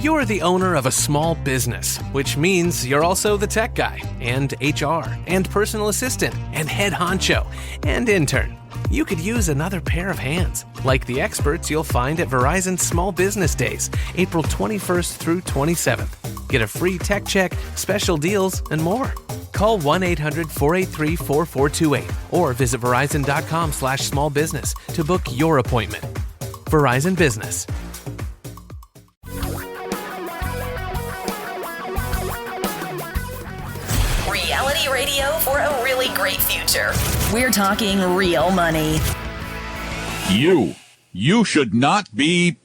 You're the owner of a small business, which means you're also the tech guy, and HR, and personal assistant, and head honcho, and intern. You could use another pair of hands, like the experts you'll find at Verizon Small Business Days, April 21st through 27th. Get a free tech check, special deals, and more. Call 1-800-483-4428 or visit verizon.com/smallbusiness to book your appointment. Verizon Business. Reality radio for a really great future. We're talking real money. You should not be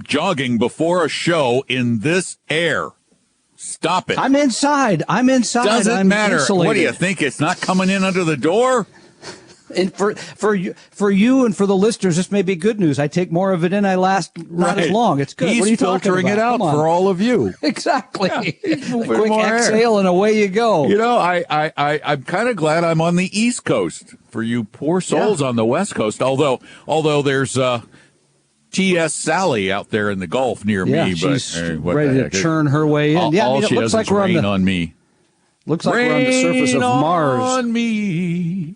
jogging before a show in this air. Stop it. I'm inside. Doesn't matter. Insulated. What do you think? It's not coming in under the door? And for you and for the listeners, this may be good news. I take more of it in. I last not as long. It's good. He's what are you filtering talking about? it out for all of you. Exactly. Yeah, a quick exhale and away you go. You know, I'm kind of glad I'm on the East Coast for you poor souls on the West Coast. Although there's T.S. Sally out there in the Gulf near me, she's but what ready to churn her way in. All she it does looks like is we're rain on me. Looks like we're on the surface of Mars on me.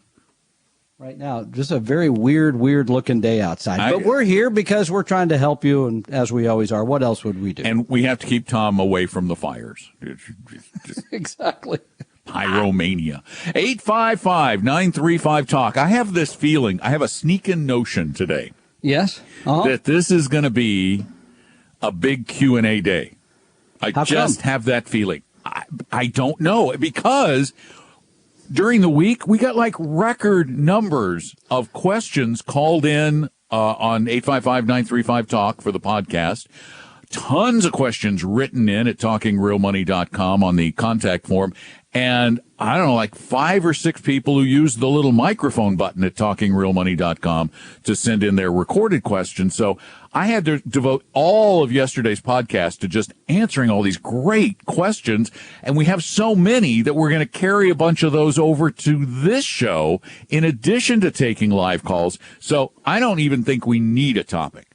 right now. Just a very weird looking day outside. But we're here because we're trying to help you, and as we always are. What else would we do? And we have to keep Tom away from the fires. Exactly. Pyromania. 855-935-TALK. I have this feeling, I have a sneaking notion today. Yes. That this is going to be a big Q&A day. I just have that feeling. I don't know, because during the week we got like record numbers of questions called in on 855-935-TALK for the podcast. Tons of questions written in at talkingrealmoney.com on the contact form. And I don't know, like 5 or 6 people who used the little microphone button at talkingrealmoney.com to send in their recorded questions. So I had to devote all of yesterday's podcast to just answering all these great questions. And we have so many that we're going to carry a bunch of those over to this show in addition to taking live calls. So I don't even think we need a topic.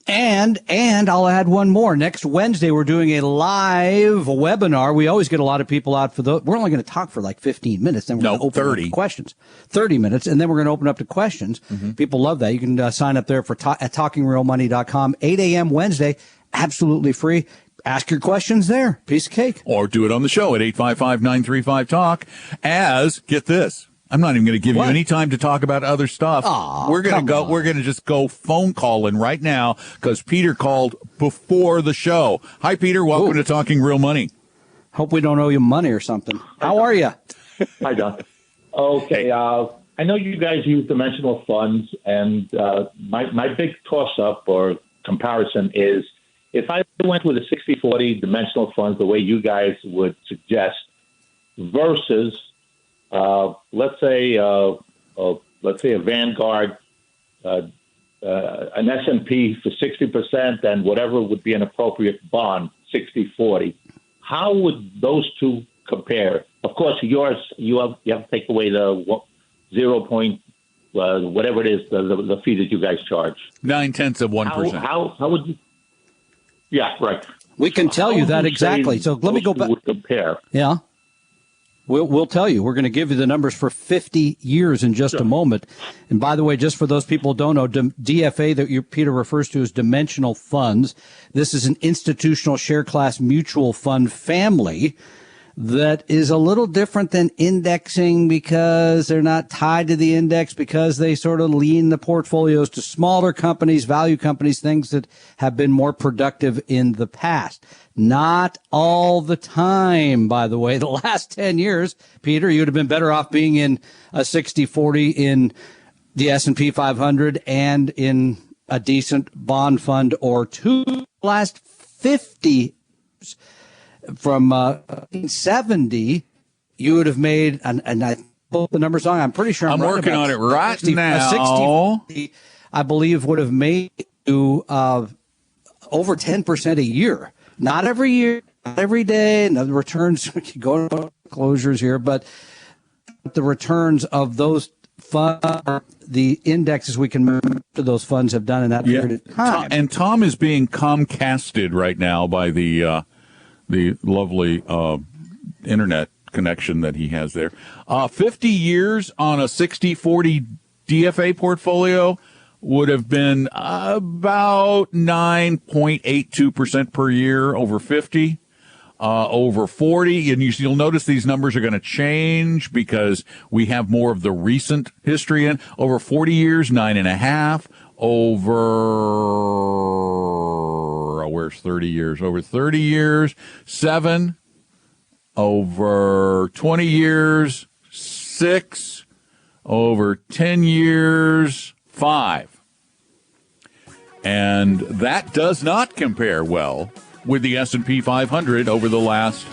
And I'll add one more. Next Wednesday, we're doing a live webinar. We always get a lot of people out for we're only going to talk for like 15 minutes. Then we're going to open 30 up to questions. 30 minutes. And then we're going to open up to questions. Mm-hmm. People love that. You can sign up there at talkingrealmoney.com. 8 a.m. Wednesday. Absolutely free. Ask your questions there. Piece of cake. Or do it on the show at 855-935-TALK get this. I'm not even going to give you any time to talk about other stuff. We're going to just go phone calling right now because Peter called before the show. Hi, Peter. Welcome to Talking Real Money. Hope we don't owe you money or something. How are you? Hi, Don. Okay. I know you guys use dimensional funds, and my big toss-up or comparison is if I went with a 60-40 dimensional funds the way you guys would suggest versus let's say a Vanguard, an S&P for 60%, and whatever would be an appropriate bond, 60-40. How would those two compare? Of course, yours you have to take away the 0. Whatever it is, the fee that you guys charge. 0.9%. How would you? Yeah, right. We can tell you that exactly. So let me go back. Compare. Yeah. We'll tell you. We're going to give you the numbers for 50 years in just a moment. And by the way, just for those people who don't know, DFA that Peter refers to as dimensional funds. This is an institutional share class mutual fund family that is a little different than indexing because they're not tied to the index, because they sort of lean the portfolios to smaller companies, value companies, things that have been more productive in the past. Not all the time, by the way. The last 10 years, Peter, you would have been better off being in a 60-40 in the S&P 500 and in a decent bond fund or two. Last 50 from 70, you would have made, and I put the numbers on. I'm pretty sure I'm right working about on it right 60, now. 60, I believe, would have made you over 10% a year. Not every year, not every day. And the returns, we can go to closures here, but the returns of those the indexes we can move to those funds have done in that period of time. And Tom is being Comcasted right now by the lovely internet connection that he has there. 50 years on a 60-40 DFA portfolio would have been about 9.82% per year over 50. Over 40, and you'll notice these numbers are going to change because we have more of the recent history in. Over 40 years, 9.5. Over, where's 30 years? Over 30 years, 7. Over 20 years, 6. Over 10 years, 5. And that does not compare well with the S&P 500 over the last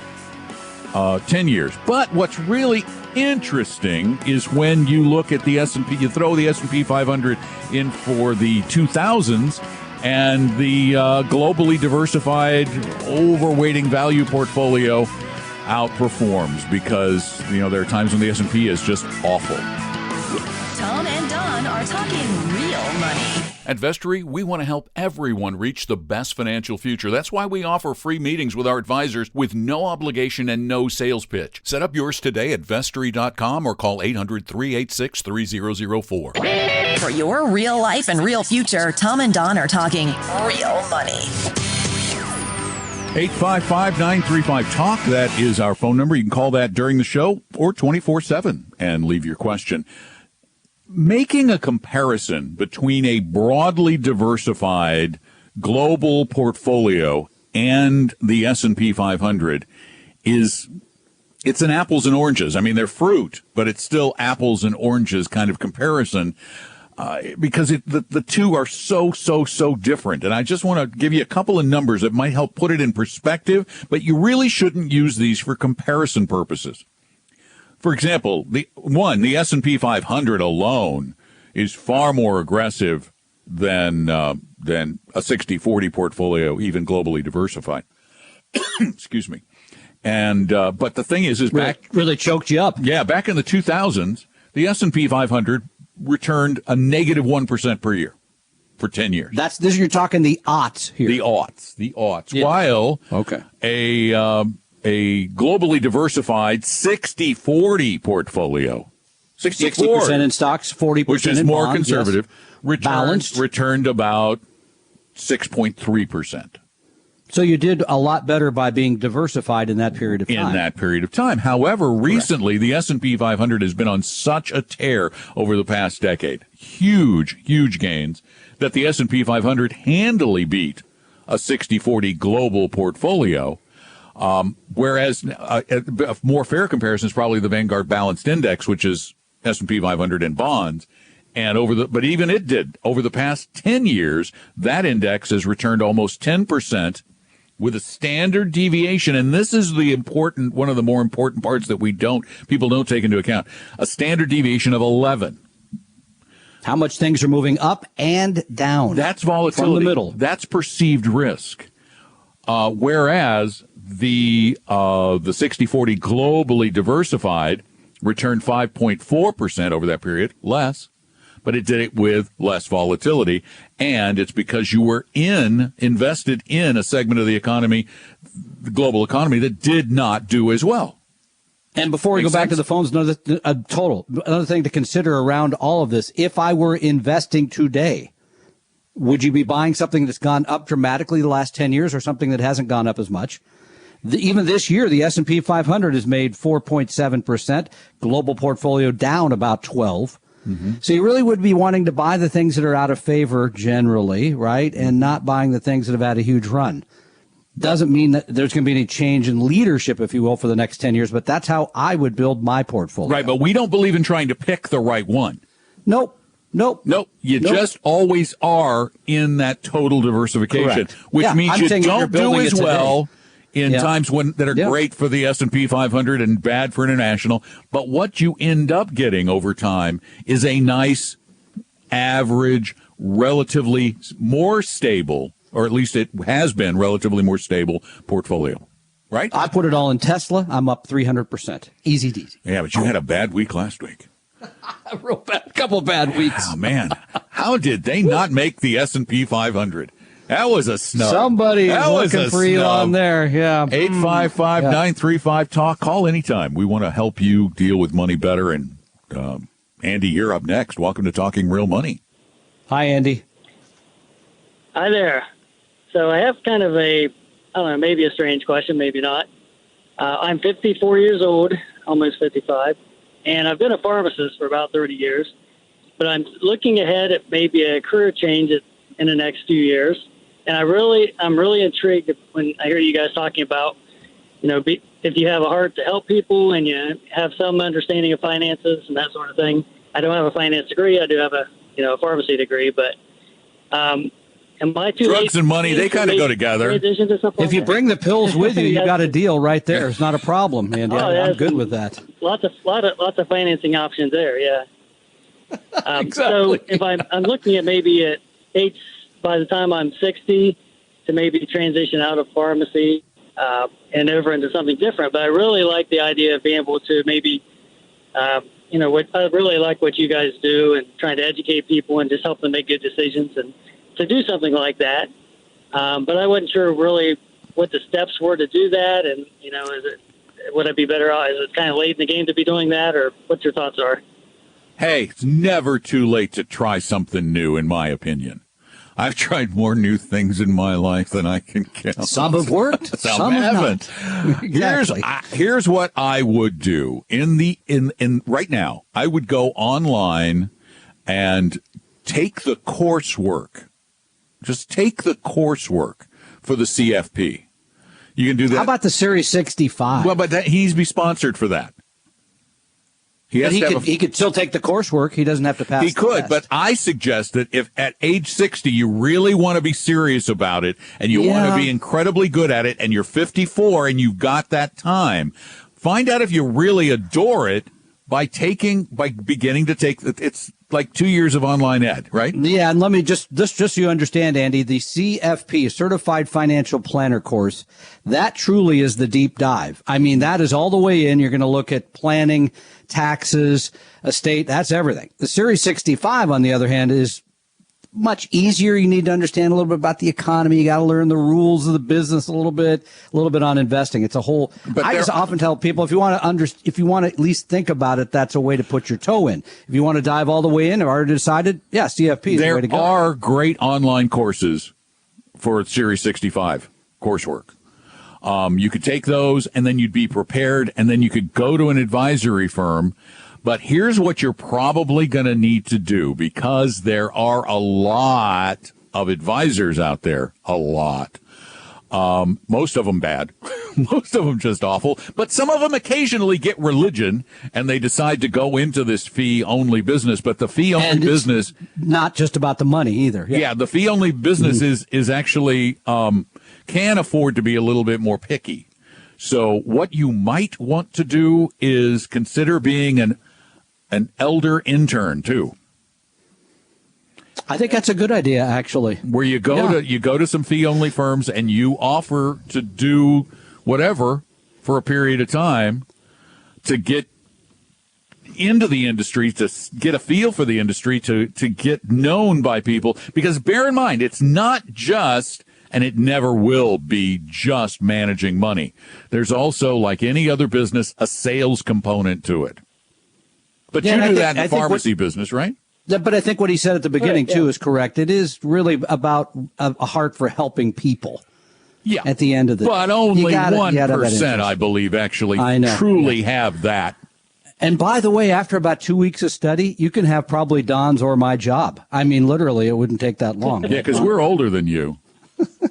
10 years. But what's really interesting is when you look at the S&P, you throw the S&P 500 in for the 2000s, and the globally diversified overweighting value portfolio outperforms because, there are times when the S&P is just awful. Tom and Don are talking real money. At Vestory, we want to help everyone reach the best financial future. That's why we offer free meetings with our advisors with no obligation and no sales pitch. Set up yours today at Vestory.com or call 800-386-3004. For your real life and real future, Tom and Don are talking real money. 855-935-TALK. That is our phone number. You can call that during the show or 24/7 and leave your question. Making a comparison between a broadly diversified global portfolio and the S&P 500 it's an apples and oranges. I mean, they're fruit, but it's still apples and oranges kind of comparison because the two are so different. And I just want to give you a couple of numbers that might help put it in perspective, but you really shouldn't use these for comparison purposes. For example, the S&P 500 alone is far more aggressive than a 60-40 portfolio, even globally diversified. Excuse me. And but the thing is back really choked you up. Yeah, back in the 2000s, the S&P 500 returned a negative 1% per year for 10 years. You're talking the aughts here. The aughts. Yeah. While a globally diversified 60-40 portfolio. 60% in stocks, 40% in bonds. Which is more conservative. Yes. Returned about 6.3%. So you did a lot better by being diversified in that period of time. However, recently, the S&P 500 has been on such a tear over the past decade. Huge gains that the S&P 500 handily beat a 60-40 global portfolio. Whereas a more fair comparison is probably the Vanguard Balanced Index, which is S&P 500 in bonds. But even it did over the past 10 years, that index has returned almost 10% with a standard deviation. And this is one of the more important parts that people don't take into account. A standard deviation of 11. How much things are moving up and down. That's volatility. From the middle. That's perceived risk. Whereas the 60-40 globally diversified returned 5.4% over that period, less, but it did it with less volatility. And it's because you were invested in a segment of the economy, the global economy, that did not do as well. And before we go back to the phones, another thing to consider around all of this, if I were investing today, would you be buying something that's gone up dramatically the last 10 years or something that hasn't gone up as much? Even this year, the S&P 500 has made 4.7%, global portfolio down about 12%. Mm-hmm. So you really would be wanting to buy the things that are out of favor generally, right? And not buying the things that have had a huge run. Doesn't mean that there's going to be any change in leadership, if you will, for the next 10 years, but that's how I would build my portfolio. Right, but we don't believe in trying to pick the right one. Nope. You just always are in that total diversification, correct. Which means you don't do as well in times that are great for the S&P 500 and bad for international. But what you end up getting over time is a nice, average, relatively more stable, or at least it has been relatively more stable portfolio. Right? I put it all in Tesla. I'm up 300%. Easy. Yeah, but you had a bad week last week. A couple bad weeks. Oh, man. How did they not make the S&P 500? That was a snub. Somebody is looking for Elon there. Yeah. 855-935-TALK. Call anytime. We want to help you deal with money better. And Andy, you're up next. Welcome to Talking Real Money. Hi, Andy. Hi there. So I have kind of maybe a strange question, maybe not. I'm 54 years old, almost 55, and I've been a pharmacist for about 30 years. But I'm looking ahead at maybe a career change in the next few years. And I'm really intrigued when I hear you guys talking about, if you have a heart to help people and you have some understanding of finances and that sort of thing. I don't have a finance degree. I do have a pharmacy degree, but am I too drugs and money, they kind of go together. If you bring the pills with you, you got a deal right there. It's not a problem, Andy. I'm good with that. Lots of financing options there. Yeah. Exactly. So if I'm looking at maybe at age, by the time I'm 60, to maybe transition out of pharmacy and over into something different. But I really like the idea of being able to maybe, I really like what you guys do and trying to educate people and just help them make good decisions and to do something like that. But I wasn't sure really what the steps were to do that. And, would I be better off? Is it kind of late in the game to be doing that, or what your thoughts are? Hey, it's never too late to try something new, in my opinion. I've tried more new things in my life than I can count. Some have worked. Some haven't. Exactly. Here's what I would do in right now. I would go online and take the coursework. Just take the coursework for the CFP. You can do that. How about the Series 65? Well, but he's be sponsored for that. He could still take the coursework. He doesn't have to pass. He could, but I suggest that if at age 60 you really want to be serious about it and you want to be incredibly good at it and you're 54 and you've got that time, find out if you really adore it by beginning to take it's like 2 years of online ed, right? Yeah, and let me just so you understand, Andy, the CFP, Certified Financial Planner course, that truly is the deep dive. I mean, that is all the way in. You're going to look at planning, taxes, estate, that's everything. The Series 65, on the other hand, is much easier. You need to understand a little bit about the economy. You got to learn the rules of the business a little bit on investing. It's a whole. But I just often tell people if you want to at least think about it, that's a way to put your toe in. If you want to dive all the way in, or already decided, CFP is the way to go. There are great online courses for Series 65 coursework. You could take those and then you'd be prepared and then you could go to an advisory firm. But here's what you're probably going to need to do, because there are a lot of advisors out there, a lot. Most of them bad, most of them just awful, but some of them occasionally get religion and they decide to go into this fee-only business. But the fee-only business, not just about the money either. Yeah, the fee-only business is actually can afford to be a little bit more picky. So what you might want to do is consider being an elder intern too. I think that's a good idea, actually. Where you go to some fee-only firms and you offer to do whatever for a period of time to get into the industry, to get a feel for the industry, to get known by people. Because bear in mind, it's not just, and it never will be just managing money. There's also, like any other business, a sales component to it. But you do that in the pharmacy business, right? But I think what he said at the beginning, too, is correct. It is really about a heart for helping people. Yeah. At the end of the day. But only 1%, I believe, actually truly have that. And by the way, after about 2 weeks of study, you can have probably Don's or my job. I mean, literally, it wouldn't take that long. Yeah, because we're older than you.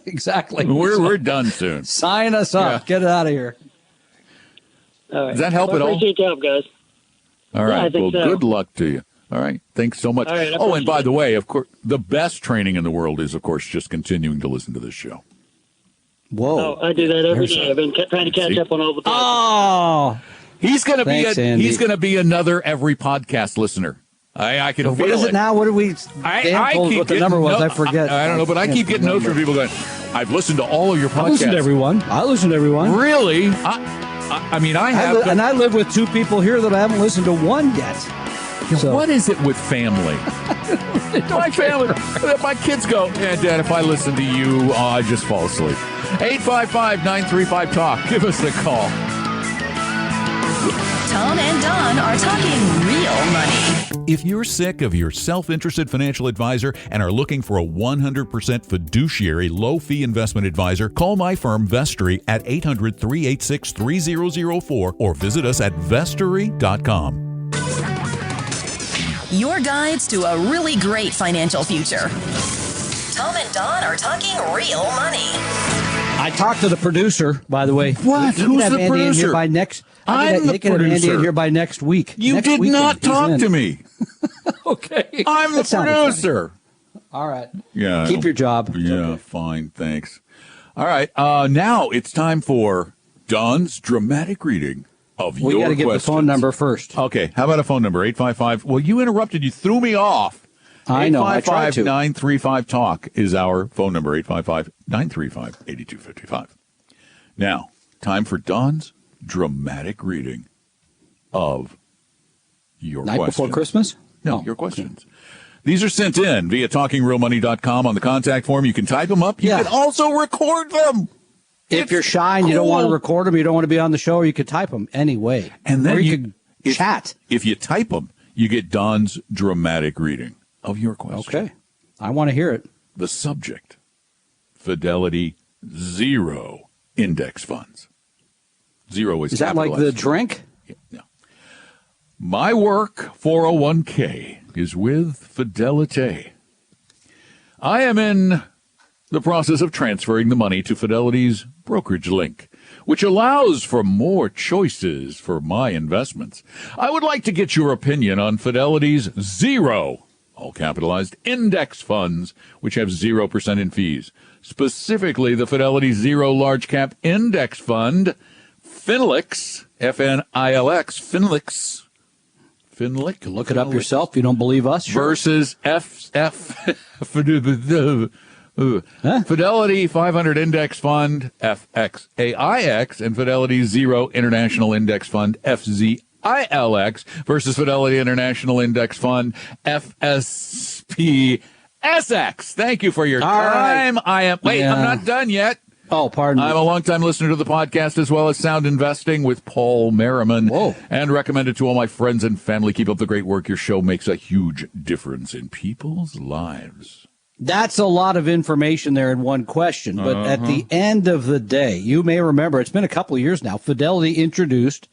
Exactly. We're done soon. Sign us up. Yeah. Get it out of here. All right. Does that help at all? Appreciate your help, guys. All right. Well, good luck to you. All right. Thanks so much. All right, and by the way, of course, the best training in the world is, of course, just continuing to listen to this show. Whoa. Oh, I do that every day. I've been trying to catch up on all the podcasts. Oh. He's going to be another every podcast listener. I can feel it. What is it now? What did we? I told keep what the number was. I forget. I don't know, but I keep getting notes from people going, I've listened to all of your podcasts. I listen to everyone. Really? I mean, I have. And I live with two people here that I haven't listened to one yet. So, what is it with family? My kids go, yeah, Dad, if I listen to you, I just fall asleep. 855-935-TALK. Give us a call. Tom and Don are talking real money. If you're sick of your self-interested financial advisor and are looking for a 100% fiduciary low-fee investment advisor, call my firm Vestory at 800-386-3004 or visit us at vestory.com. Your guides to a really great financial future. Tom and Don are talking real money. I talked to the producer, by the way. What? We Who's have the Andy in producer? here by next. I'm the They can have Andy producer. in here by next week. You Next did weekend, not he's talk in. to me. Okay. I'm the That sounded producer. All right. Yeah. Keep your job. It's Yeah, okay. fine. Thanks. All right. Now it's time for Don's dramatic reading of We your got to get the phone questions. number first. Okay. How about a phone number? 855. Well, you interrupted. You threw me off. I know. I tried to. 855-935-TALK is our phone number. 855-935-8255. Now, time for Don's dramatic reading of your Night questions. before Christmas? No, your questions. These are sent in via talkingrealmoney.com on the contact form. You can type them up. You Yeah. can also record them. If It's you're shy and you don't want to cool. record them, you don't want to be on the show, or you could type them anyway. And then or you you could if- chat. If you type them, you get Don's dramatic reading of your question. Okay. I want to hear it. The subject, Fidelity Zero Index Funds. Zero is Is that like the capitalized. drink? No. My work 401k is with Fidelity. I am in the process of transferring the money to Fidelity's brokerage link, which allows for more choices for my investments. I would like to get your opinion on Fidelity's Zero, all capitalized, index funds, which have 0% in fees. Specifically, the Fidelity Zero Large Cap Index Fund, Finlix, F-N-I-L-X, Finlix. Look it up yourself if you don't believe us. Sure. Versus Fidelity 500 Index Fund, FXAIX, and Fidelity Zero International Index Fund, FZILX, versus Fidelity International Index Fund, FSPSX. Thank you for your All right. time. I'm not done yet. Oh, pardon I'm me. a longtime listener to the podcast as well as Sound Investing with Paul Merriman. Whoa. And recommend it to all my friends and family. Keep up the great work. Your show makes a huge difference in people's lives. That's a lot of information there in one question. But at the end of the day, you may remember, it's been a couple of years now, Fidelity introduced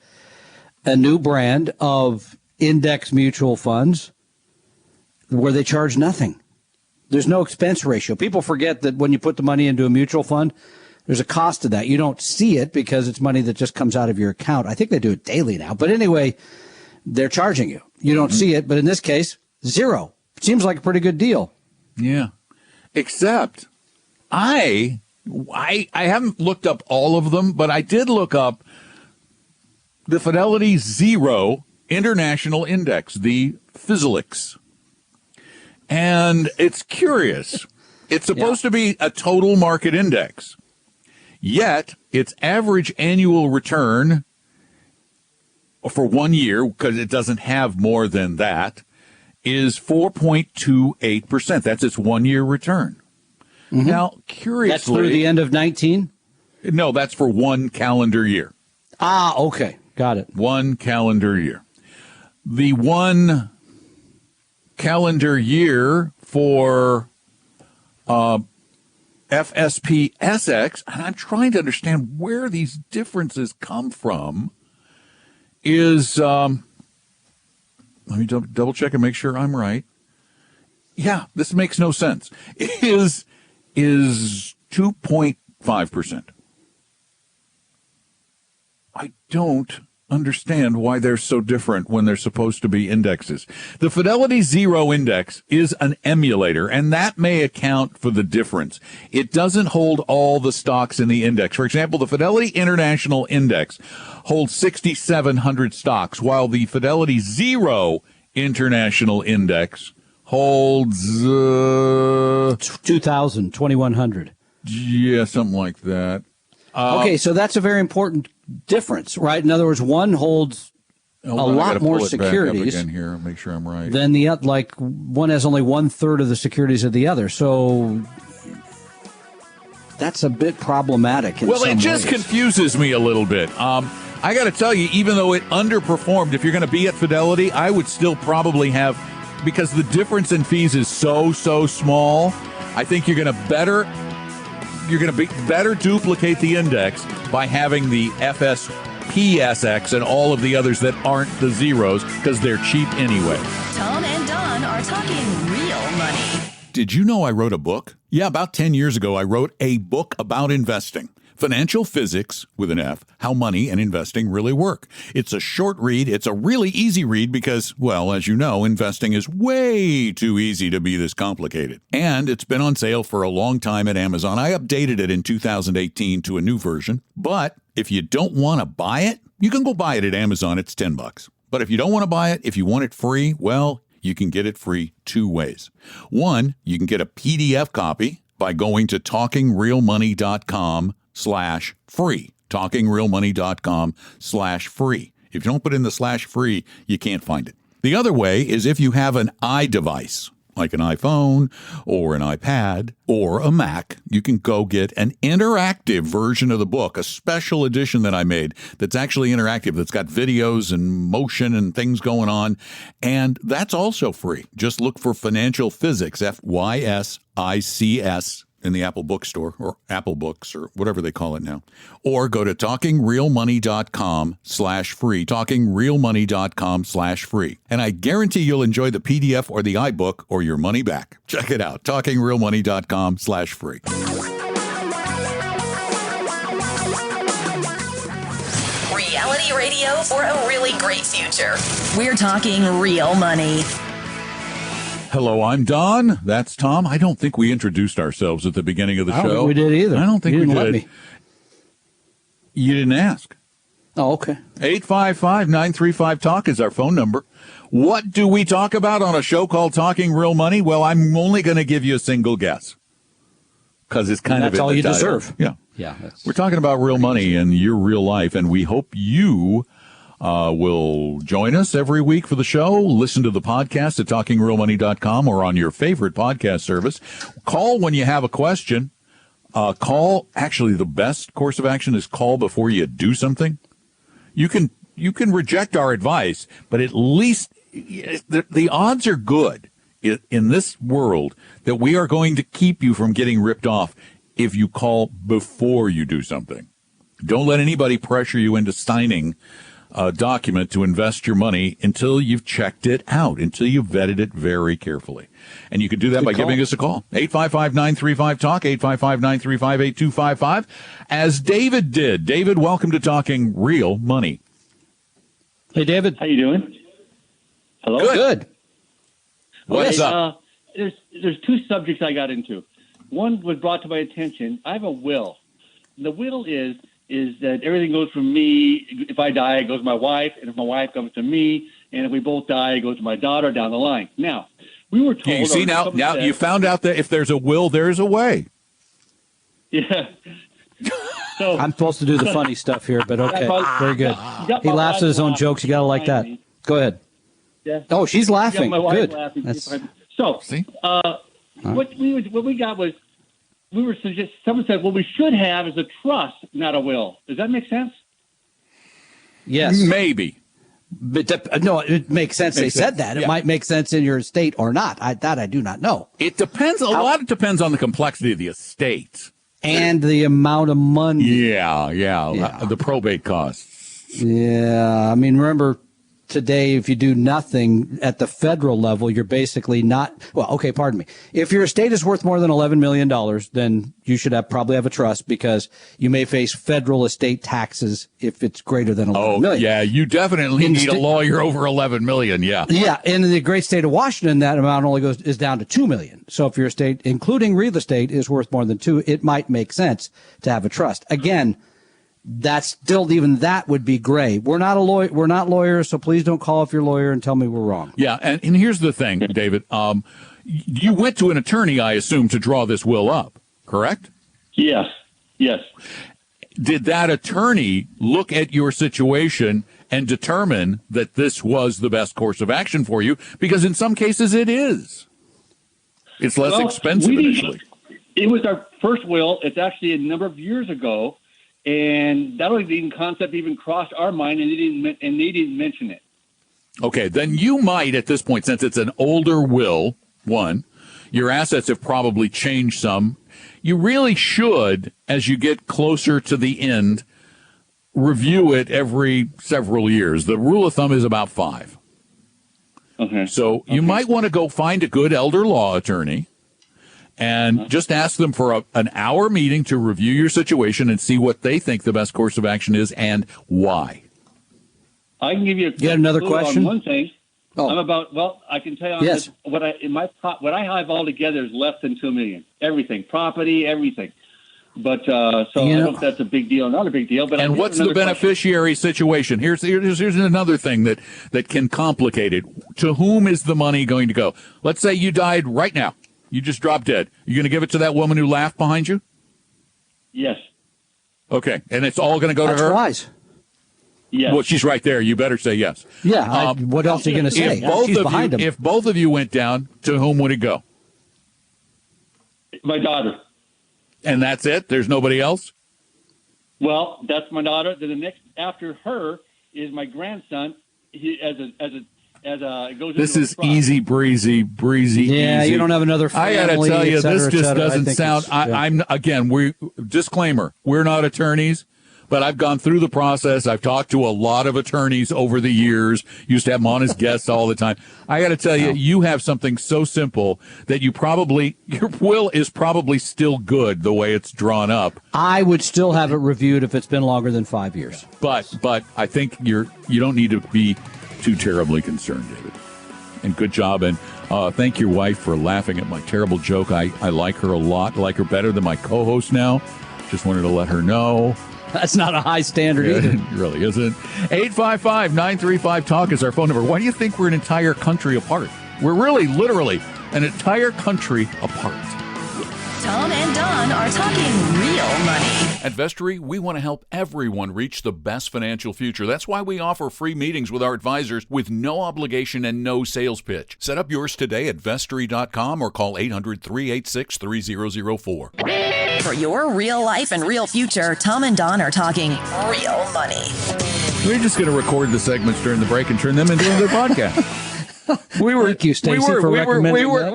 a new brand of index mutual funds where they charge nothing. There's no expense ratio. People forget that when you put the money into a mutual fund, there's a cost to that. You don't see it because it's money that just comes out of your account. I think they do it daily now. But anyway, they're charging you. You don't see it. But in this case, zero. Seems like a pretty good deal. Yeah. Except I haven't looked up all of them, but I did look up the Fidelity Zero International Index, the FZILX. And it's curious. It's supposed to be a total market index. Yet, its average annual return for 1 year, because it doesn't have more than that, is 4.28%. That's its 1 year return. Mm-hmm. Now, curiously... That's through the end of 19? No, that's for 1 calendar year. Ah, okay. Got it. 1 calendar year. The 1 calendar year for FSPSX, and I'm trying to understand where these differences come from, is, let me double check and make sure I'm right. Yeah, this makes no sense. Is 2.5%. I don't understand why they're so different when they're supposed to be indexes. The Fidelity Zero Index is an emulator, and that may account for the difference. It doesn't hold all the stocks in the index. For example, the Fidelity International Index holds 6,700 stocks, while the Fidelity Zero International Index holds 2,000, 2,100. Yeah, something like that. Okay, so that's a very important difference, right? In other words, one holds lot more securities again here. Make sure I'm right. Then the like one has only 1/3 of the securities of the other. So that's a bit problematic. Well, it just confuses me a little bit. I got to tell you, even though it underperformed, if you're going to be at Fidelity, I would still probably have, because the difference in fees is so small. I think you're going to better duplicate the index by having the FSPSX and all of the others that aren't the zeros, because they're cheap anyway. Tom and Don are talking real money. Did you know I wrote a book? Yeah, about 10 years ago, I wrote a book about investing. Financial Physics, with an F, How Money and Investing Really Work. It's a short read. It's a really easy read because, well, as you know, investing is way too easy to be this complicated. And it's been on sale for a long time at Amazon. I updated it in 2018 to a new version. But if you don't want to buy it, you can go buy it at Amazon. It's $10. But if you don't want to buy it, if you want it free, well, you can get it free two ways. One, you can get a PDF copy by going to talkingrealmoney.com/free. talkingrealmoney.com/free. If you don't put in the /free, you can't find it. The other way is if you have an iDevice, like an iPhone or an iPad or a Mac, you can go get an interactive version of the book, a special edition that I made that's actually interactive, that's got videos and motion and things going on, and that's also free. Just look for Financial Physics, FYSICS, in the Apple Bookstore or Apple Books or whatever they call it now. Or go to talkingrealmoney.com/free, talkingrealmoney.com/free. And I guarantee you'll enjoy the PDF or the iBook or your money back. Check it out, talkingrealmoney.com/free. Reality radio for a really great future. We're talking real money. Hello, I'm Don. That's Tom. I don't think we introduced ourselves at the beginning of the show. I don't think we did either. I don't think we did. Let me. You didn't ask. Oh, okay. 855-935-TALK is our phone number. What do we talk about on a show called Talking Real Money? Well, I'm only going to give you a single guess because it's kind of that's all you title. deserve. Yeah. Yeah. We're talking about real money and your real life, and we hope you will join us every week for the show. Listen to the podcast at talkingrealmoney.com or on your favorite podcast service. Call when you have a question. Actually, the best course of action is call before you do something. You can reject our advice, but at least the odds are good in this world that we are going to keep you from getting ripped off if you call before you do something. Don't let anybody pressure you into signing a document to invest your money until you've checked it out, until you've vetted it very carefully. And you can do that by giving us a call. 855-935-TALK, 855-935-8255, as David did. David, welcome to Talking Real Money. Hey, David. How you doing? Hello? Good. What's up? There's two subjects I got into. One was brought to my attention. I have a will. The will is that everything goes from me. If I die, it goes to my wife, and if my wife comes to me, and if we both die, it goes to my daughter down the line. Now, we were told. You see, now you found out that if there's a will, there's a way. Yeah. So I'm supposed to do the funny stuff here, but okay, very good. He laughs at his own jokes. You got to like that. Go ahead. Yeah. Oh, she's laughing. My wife Good. Laughing. That's... So, see? What we got was someone said, what we should have is a trust, not a will. Does that make sense? Yes. Maybe. But no, it makes sense. They said that. It might make sense in your estate or not. I do not know. It depends. A lot depends on the complexity of the estate. And the amount of money. Yeah. The probate costs. Yeah. I mean, remember, today, if you do nothing at the federal level, you're basically not, well, okay, pardon me. If your estate is worth more than $11 million, then you should probably have a trust because you may face federal estate taxes if it's greater than $11 million. Yeah, you definitely need a lawyer over $11 million, yeah. Yeah, and in the great state of Washington, that amount only is down to $2 million. So if your estate, including real estate, is worth more than $2 million, it might make sense to have a trust. Again, that's still, even that would be gray. We're not lawyers, so please don't call if you're a lawyer and tell me we're wrong. Yeah, and here's the thing, David. You went to an attorney, I assume, to draw this will up, correct? Yes. Did that attorney look at your situation and determine that this was the best course of action for you, because in some cases it is. It's less expensive initially. It was our first will. It's actually a number of years ago, and that even concept even crossed our mind, and they didn't mention it. Okay, then you might at this point, since it's an older will, one, your assets have probably changed some. You really should, as you get closer to the end, review it every several years. The rule of thumb is about 5. Okay. So you might want to go find a good elder law attorney and just ask them for an hour meeting to review your situation and see what they think the best course of action is and why. I can give you another question on one thing. Oh. I can tell you on this, what I have all together is less than $2 million. Everything, property, everything. But I don't know if that's a big deal or not a big deal. But and what's the beneficiary situation? Here's another thing that can complicate it. To whom is the money going to go? Let's say you died right now. You just dropped dead. You going to give it to that woman who laughed behind you? Yes. Okay, and it's all going to go to her? That's wise. Yes. Well, she's right there. You better say yes. Yeah. What else are you going to say? If both of you went down, to whom would it go? My daughter. And that's it? There's nobody else? Well, that's my daughter. Then the next after her is my grandson. He This is easy breezy. Yeah, easy. You don't have another family. I got to tell you, cetera, this just cetera. doesn't sound. I'm again. Disclaimer: we're not attorneys. But I've gone through the process. I've talked to a lot of attorneys over the years. Used to have them on as guests all the time. I got to tell you, you have something so simple that your will is probably still good the way it's drawn up. I would still have it reviewed if it's been longer than 5 years. But I think you don't need to be too terribly concerned, David. And good job. And thank your wife for laughing at my terrible joke. I like her a lot. I like her better than my co-host now. Just wanted to let her know. That's not a high standard either. It really isn't. 855-935-TALK is our phone number. Why do you think we're an entire country apart? We're really, literally, an entire country apart. Tom and Don are talking real money. At Vestory, we want to help everyone reach the best financial future. That's why we offer free meetings with our advisors with no obligation and no sales pitch. Set up yours today at Vestory.com or call 800-386-3004. For your real life and real future, Tom and Don are talking real money. We're just going to record the segments during the break and turn them into another podcast. Thank you, Stacey, for recommending that.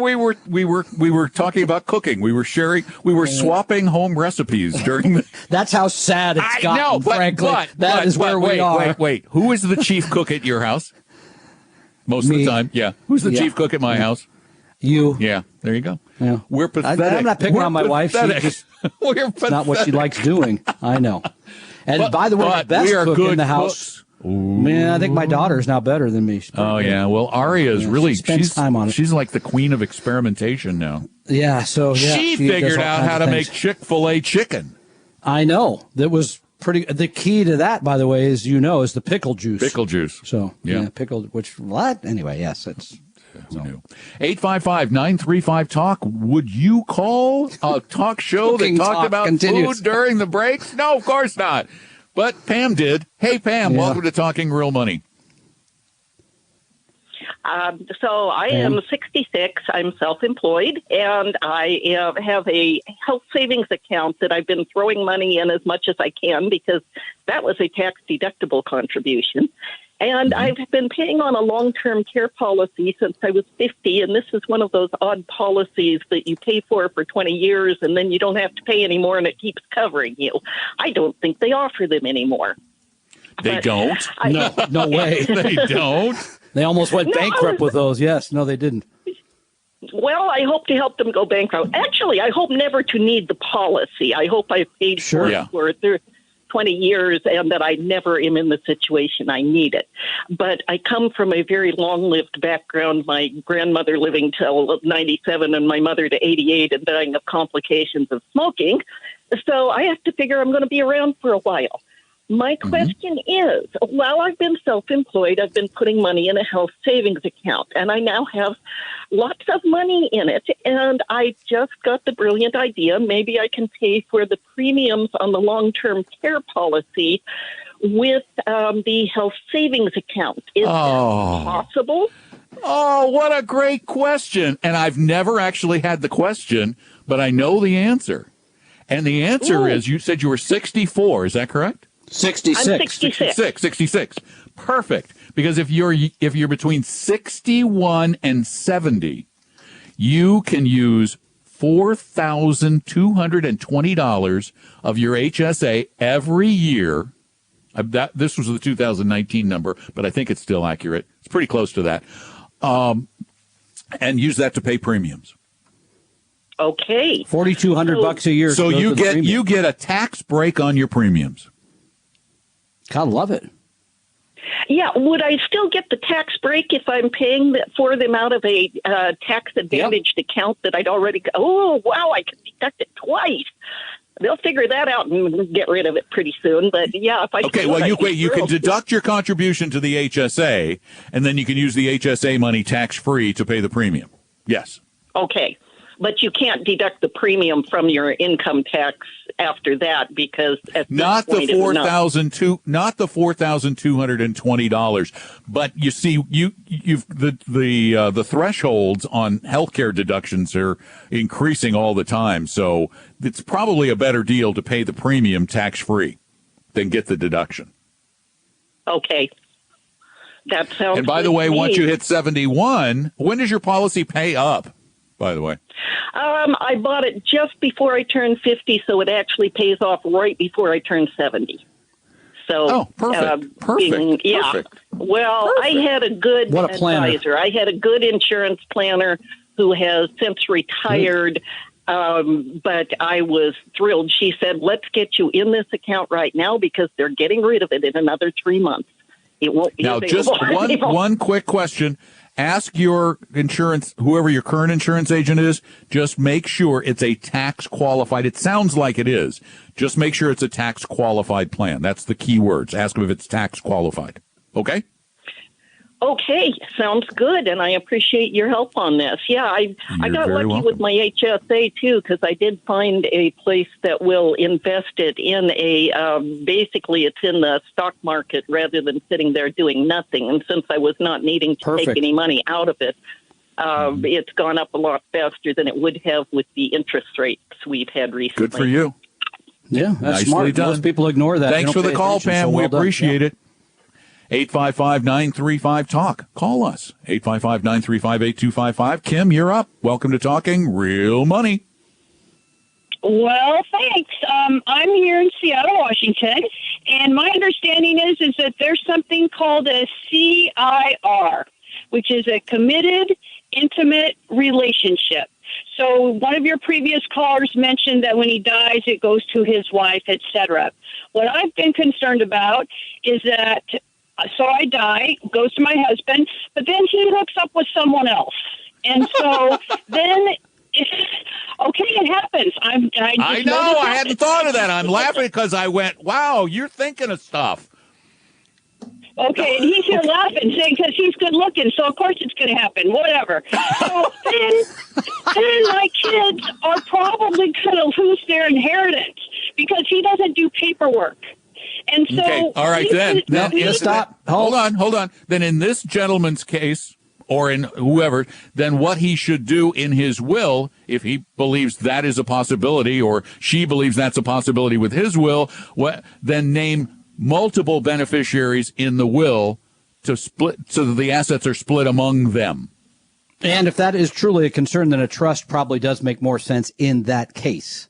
We were talking about cooking. We were sharing. We were swapping home recipes during the. That's how sad it's gotten. Frankly, that is where we are. Wait. Who is the chief cook at your house? Most of the time, yeah. Who's the chief cook at my house? You. Yeah. There you go. Yeah. We're pathetic. I'm not picking on my wife. She's not what she likes doing. I know. And by the way, the best cook in the house. Man, I think my daughter's now better than me. Oh yeah, well Aria is really she's time on it. She's like the queen of experimentation now. Yeah, she figured out how to make Chick-fil-A chicken. I know. That was pretty. The key to that, by the way, is is the pickle juice. Pickle juice. So yeah, pickled. What? Anyway, yes, it's. Who knew? 855-935-TALK. Would you call a talk show that talked about food during the breaks? No, of course not. But Pam did. Hey, Pam, welcome to Talking Real Money. So I am 66. I'm self-employed, and I have a health savings account that I've been throwing money in as much as I can because that was a tax-deductible contribution. And I've been paying on a long-term care policy since I was 50, and this is one of those odd policies that you pay for 20 years, and then you don't have to pay anymore, and it keeps covering you. I don't think they offer them anymore. They don't? No way. They don't? They almost went bankrupt with those. Yes. No, they didn't. Well, I hope to help them go bankrupt. Actually, I hope never to need the policy. I hope I've paid for it for 20 years and that I never am in the situation I need it. But I come from a very long-lived background, my grandmother living till 97 and my mother to 88 and dying of complications of smoking. So I have to figure I'm going to be around for a while. My question is, while I've been self-employed, I've been putting money in a health savings account, and I now have lots of money in it, and I just got the brilliant idea, maybe I can pay for the premiums on the long-term care policy with the health savings account. Is that possible? Oh, what a great question. And I've never actually had the question, but I know the answer. And the answer is, you said you were 64. Is that correct? 66. I'm 66. 66. Perfect. Because if you're between 61 and 70, you can use $4,220 of your HSA every year. This was the 2019 number, but I think it's still accurate. It's pretty close to that. And use that to pay premiums. Okay. $4,200 a year. So you get a tax break on your premiums. God, love it. Yeah, would I still get the tax break if I'm paying for them out of a tax-advantaged account that I'd already... Oh, wow, I can deduct it twice. They'll figure that out and get rid of it pretty soon. But, yeah, if I... Okay, well, you can deduct your contribution to the HSA, and then you can use the HSA money tax-free to pay the premium. Yes. Okay. But you can't deduct the premium from your income tax after that because at not the $4,220, but you see, the thresholds on healthcare deductions are increasing all the time, so it's probably a better deal to pay the premium tax free than get the deduction. Okay, that sounds. And by the way, once you hit 71, when does your policy pay up? By the way. I bought it just before I turned 50, so it actually pays off right before I turn 70. So, perfect. Perfect. Well, I had a good advisor. I had a good insurance planner who has since retired, but I was thrilled. She said, let's get you in this account right now because they're getting rid of it in another 3 months. It won't be available. Now, just one quick question. Ask your insurance, whoever your current insurance agent is, just make sure it's a tax qualified. It sounds like it is. Just make sure it's a tax qualified plan. That's the key words. Ask them if it's tax qualified. Okay? Okay, sounds good, and I appreciate your help on this. Yeah, I got lucky with my HSA, too, because I did find a place that will invest it in basically it's in the stock market rather than sitting there doing nothing. And since I was not needing to take any money out of it, it's gone up a lot faster than it would have with the interest rates we've had recently. Good for you. Yeah, that's nicely smart. done. Most people ignore that. Thanks for the call, Pam. So we appreciate it. 855-935-TALK. Call us. 855-935-8255. Kim, you're up. Welcome to Talking Real Money. Well, thanks. I'm here in Seattle, Washington, and my understanding is that there's something called a CIR, which is a committed, intimate relationship. So one of your previous callers mentioned that when he dies, it goes to his wife, etc. What I've been concerned about is that so I die, goes to my husband, but then he hooks up with someone else. And so then, it happens. I know. I hadn't thought of that. I'm laughing because I went, wow, you're thinking of stuff. Okay, and he's here laughing, saying because he's good looking, so of course it's going to happen, whatever. So then my kids are probably going to lose their inheritance because he doesn't do paperwork. And so, okay. All right, then stop. Hold on. Then in this gentleman's case, or in whoever, then what he should do in his will, if he believes that is a possibility, or she believes that's a possibility with his will, then name multiple beneficiaries in the will to split, so that the assets are split among them. And if that is truly a concern, then a trust probably does make more sense in that case.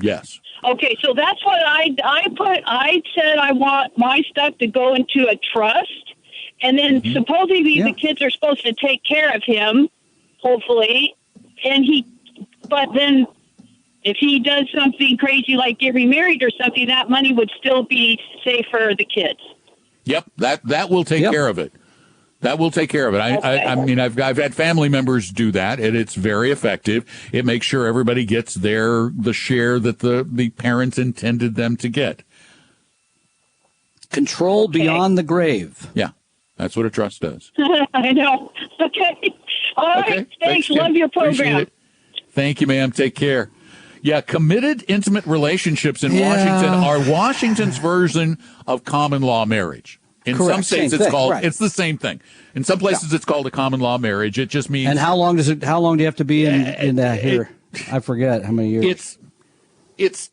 Yes. Okay, so that's what I said I want my stuff to go into a trust, and then supposedly the kids are supposed to take care of him, hopefully, but then if he does something crazy like get remarried or something, that money would still be safe for the kids. Yep, that will take care of it. That will take care of it. I mean, I've had family members do that, and it's very effective. It makes sure everybody gets the share that the parents intended them to get. Control beyond the grave. Yeah, that's what a trust does. I know. Okay. All right. Thanks. Love your program. Thank you, ma'am. Take care. Yeah, committed intimate relationships in Washington are Washington's version of common law marriage. In some states, it's the same thing. In some places, it's called a common law marriage. It just means. And how long do you have to be in that here? I forget how many years. It's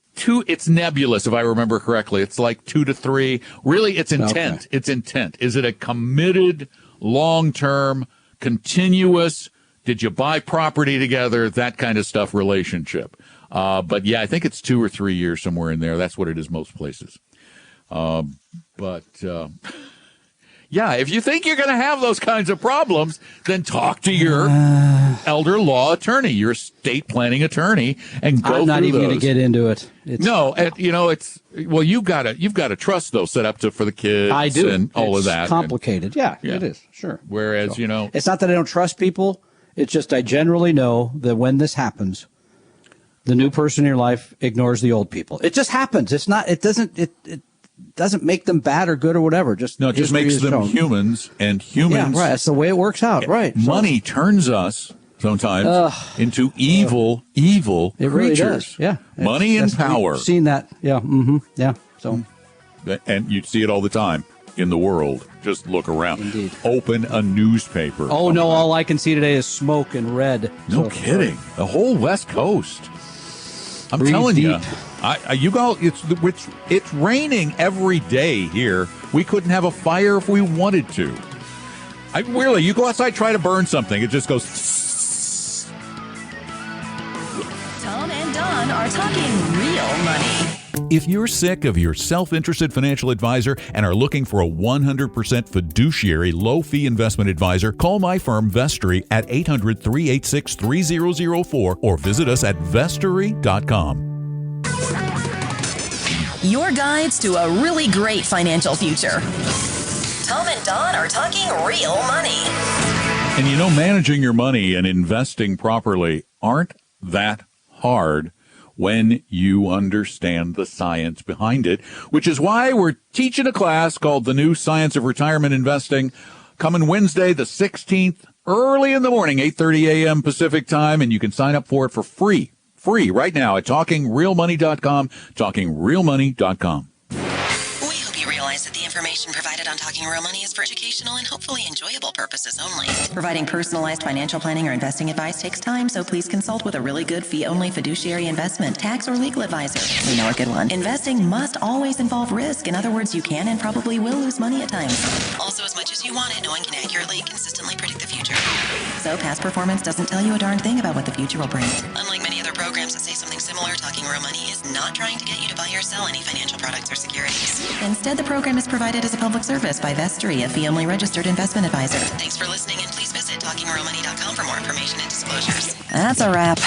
nebulous, if I remember correctly. It's like 2 to 3. Really, it's intent. Okay. It's intent. Is it a committed, long-term, continuous, did you buy property together, that kind of stuff relationship? But yeah, I think it's 2 or 3 years, somewhere in there. That's what it is most places. Yeah, if you think you're going to have those kinds of problems, then talk to your elder law attorney, your estate planning attorney, and go through those. I'm not even going to get into it. You've got to trust those set up for the kids. I do. And all of that. It's complicated. Yeah, it is. Sure. Whereas, it's not that I don't trust people. It's just I generally know that when this happens, the new person in your life ignores the old people. It just happens. It doesn't make them bad or good or whatever. It just makes them humans, and humans. Yeah, right. That's the way it works out. Right. Money turns us sometimes into evil creatures. It really does. Yeah. Money and power. We've seen that. Yeah. Mm-hmm. Yeah. So. And you see it all the time in the world. Just look around. Indeed. Open a newspaper. Oh no! All I can see today is smoke and red. No kidding. The whole West Coast. I'm telling you. It's raining every day here. We couldn't have a fire if we wanted to. You go outside, try to burn something, it just goes. Tom and Don are talking real money. If you're sick of your self-interested financial advisor and are looking for a 100% fiduciary low-fee investment advisor, call my firm Vestory at 800-386-3004 or visit us at vestory.com. Your guides to a really great financial future. Tom and Don are talking real money. And managing your money and investing properly aren't that hard when you understand the science behind it, which is why we're teaching a class called The New Science of Retirement Investing, coming Wednesday the 16th, early in the morning, 8:30 a.m. Pacific time, and you can sign up for it for free right now at TalkingRealMoney.com, TalkingRealMoney.com. We hope you realize that the information provided on Talking Real Money is for educational and hopefully enjoyable purposes only. Providing personalized financial planning or investing advice takes time, so please consult with a really good fee-only fiduciary investment, tax, or legal advisor. We know a good one. Investing must always involve risk. In other words, you can and probably will lose money at times. Also, as much as you want it, no one can accurately, consistently predict the future. So past performance doesn't tell you a darn thing about what the future will bring. Unlike many other programs that say something similar, Talking Real Money is not trying to get you to buy or sell any financial products or securities. Instead, the program is provided as a public service by Vestory, a fee-only registered investment advisor. Thanks for listening, and please visit TalkingRealMoney.com for more information and disclosures. That's a wrap.